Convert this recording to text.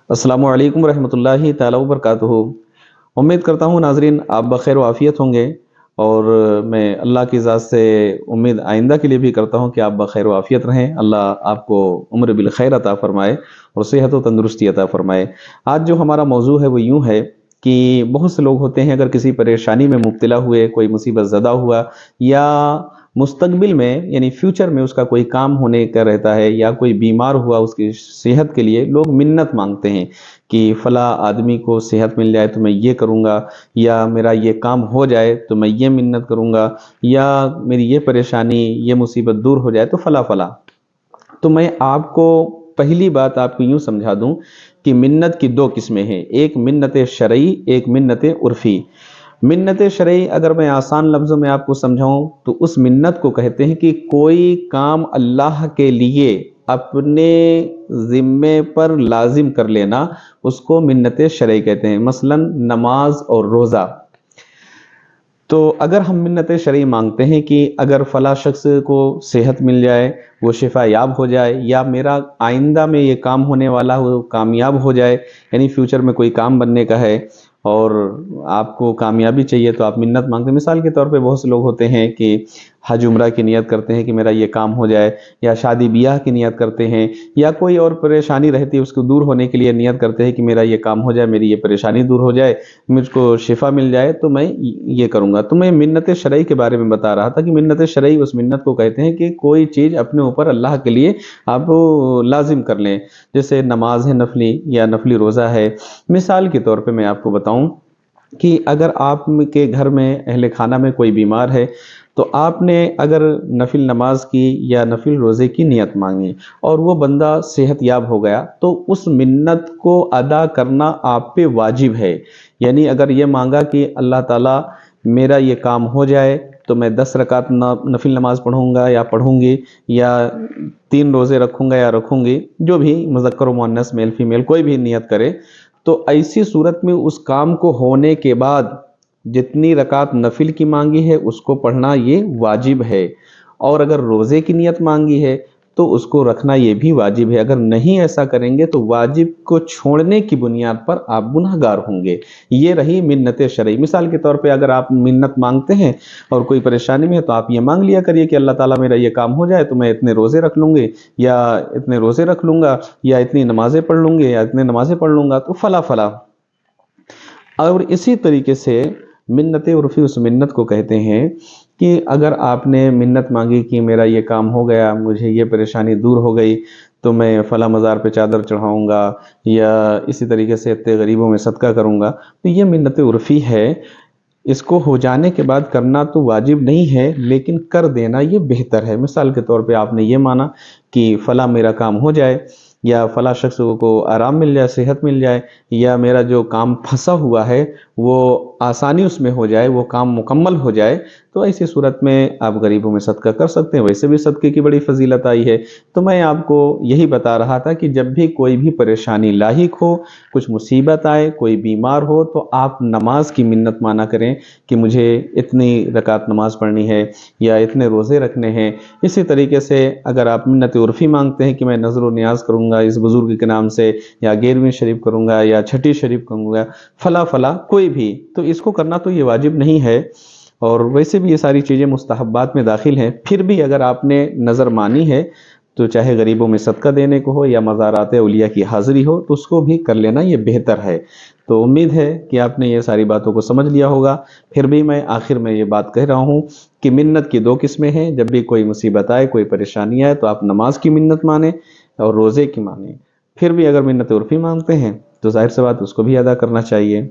अस्सलामु अलैकुम रहमतुल्लाहि ताला वबरकातुहू। उम्मीद करता हूँ नाजरीन आप बखैर वाफ़ियत होंगे, और मैं अल्लाह की ज़ात से उम्मीद आइंदा के लिए भी करता हूँ कि आप बखैर वाफ़ियत रहें। अल्लाह आपको उम्र बिल खैर अता फ़रमाए और सेहत व तंदुरुस्ती अता फ़रमाए। आज जो हमारा मौजू है वो यूँ है कि बहुत से लोग होते हैं, अगर किसी परेशानी में मुब्तला हुए, कोई मुसीबत ज़दा हुआ, या मुस्तकबिल में यानी फ्यूचर में उसका कोई काम होने का रहता है, या कोई बीमार हुआ उसकी सेहत के लिए लोग मिन्नत मांगते हैं कि फ़ला आदमी को सेहत मिल जाए तो मैं ये करूँगा, या मेरा ये काम हो जाए तो मैं ये मिन्नत करूँगा, या मेरी ये परेशानी ये मुसीबत दूर हो जाए तो फ़ला फ़ला। तो मैं आपको पहली बात आपको यूँ समझा दूँ कि मिन्नत की दो किस्में हैं, एक मिन्नत शरई, एक मिन्नत उर्फ़ी। मिन्नत शरई अगर मैं आसान लफ्ज़ों में आपको समझाऊँ तो उस मिन्नत को कहते हैं कि कोई काम अल्लाह के लिए अपने ज़िम्मे पर लाजिम कर लेना, उसको मिन्नत शरई कहते हैं। मसलन नमाज और रोज़ा। तो अगर हम मिन्नत शरई मांगते हैं कि अगर फ़ला शख्स को सेहत मिल जाए, वो शिफा याब हो जाए, या मेरा आइंदा में ये काम होने वाला वो कामयाब हो जाए, यानी फ्यूचर में कोई काम बनने का है और आपको कामयाबी चाहिए तो आप मिन्नत मांगते हैं। मिसाल के तौर पे बहुत से लोग होते हैं कि हज उम्रा की नियत करते हैं कि मेरा ये काम हो जाए, या शादी ब्याह की नियत करते हैं, या कोई और परेशानी रहती है उसको दूर होने के लिए नियत करते हैं कि मेरा ये काम हो जाए, मेरी ये परेशानी दूर हो जाए, मुझको शिफा मिल जाए तो मैं ये करूँगा। तो मैं मिन्नत शरई के बारे में बता रहा था कि मिन्नत शरई उस मिन्नत को कहते हैं कि कोई चीज़ अपने ऊपर अल्लाह के लिए आप लाजिम कर लें। जैसे नमाज है नफली, या नफली रोज़ा है। मिसाल के तौर पे मैं आपको बताऊं कि अगर आपके घर में अहले खाना में कोई बीमार है, तो आपने अगर नफिल नमाज की या नफिल रोज़े की नियत मांगी और वो बंदा सेहत याब हो गया, तो उस मिन्नत को अदा करना आप पे वाजिब है। यानी अगर ये मांगा कि अल्लाह ताला मेरा ये काम हो जाए तो मैं 10 रकात नफिल नमाज पढ़ूंगा या पढ़ूंगी, या 3 रोज़े रखूंगा या रखूंगी, जो भी मुज़क्कर व मुअन्नस मेल फीमेल कोई भी नियत करे, तो ऐसी सूरत में उस काम को होने के बाद जितनी रकात नफिल की मांगी है उसको पढ़ना ये वाजिब है। और अगर रोज़े की नियत मांगी है तो उसको रखना ये भी वाजिब है। अगर नहीं ऐसा करेंगे तो वाजिब को छोड़ने की बुनियाद पर आप गुनहगार होंगे। ये रही मिन्नत शरई। मिसाल के तौर पे अगर आप मिन्नत मांगते हैं और कोई परेशानी में है तो आप ये मांग लिया करिए कि अल्लाह ताला मेरा ये काम हो जाए तो मैं इतने रोज़े रख लूँगी, या इतने रोज़े रख लूँगा, या इतनी नमाज़ें पढ़ लूँगी, या इतने नमाज़ें पढ़ लूँगा, तो फ़ला फ़ला। और इसी तरीके से मिन्नत उर्फ़ी उस मिन्नत को कहते हैं कि अगर आपने मिन्नत मांगी कि मेरा ये काम हो गया, मुझे ये परेशानी दूर हो गई, तो मैं फ़ला मज़ार पे चादर चढ़ाऊँगा, या इसी तरीके से इतने गरीबों में सदका करूँगा, तो ये मिन्नत उर्फ़ी है। इसको हो जाने के बाद करना तो वाजिब नहीं है, लेकिन कर देना ये बेहतर है। मिसाल के तौर पे आपने ये माना कि फ़ला मेरा काम हो जाए, या फ़ला शख्स को आराम मिल जाए, सेहत मिल जाए, या मेरा जो काम फंसा हुआ है वो आसानी उसमें हो जाए, वो काम मुकम्मल हो जाए, तो ऐसी सूरत में आप गरीबों में सदका कर सकते हैं। वैसे भी सदक़े की बड़ी फजीलत आई है। तो मैं आपको यही बता रहा था कि जब भी कोई भी परेशानी लाहिक हो, कुछ मुसीबत आए, कोई बीमार हो, तो आप नमाज की मिन्नत माना करें कि मुझे इतनी रकात नमाज पढ़नी है, या इतने रोज़े रखने हैं। इसी तरीके से अगर आप मिन्नत उर्फ़ी मांगते हैं कि मैं नज़र व नियाज़ करूँगा इस बुज़ुर्ग के नाम से, या 11वीं शरीफ करूँगा, या छठी शरीफ करूँगा, फ़ला फ़ला कोई भी, तो इसको करना तो ये वाजिब नहीं है। और वैसे भी ये सारी चीज़ें मुस्तहब्बात में दाखिल हैं। फिर भी अगर आपने नज़र मानी है तो चाहे गरीबों में सदका देने को हो या मज़ारात औलिया की हाज़िरी हो, तो उसको भी कर लेना ये बेहतर है। तो उम्मीद है कि आपने ये सारी बातों को समझ लिया होगा। फिर भी मैं आखिर में ये बात कह रहा हूँ कि मिन्नत की दो किस्में हैं। जब भी कोई मुसीबत आए, कोई परेशानी आए, तो आप नमाज की मिन्नत माने और रोज़े की माने। फिर भी अगर मिन्नत उर्फ़ी मांगते हैं तो ज़ाहिर सी बात उसको भी अदा करना चाहिए।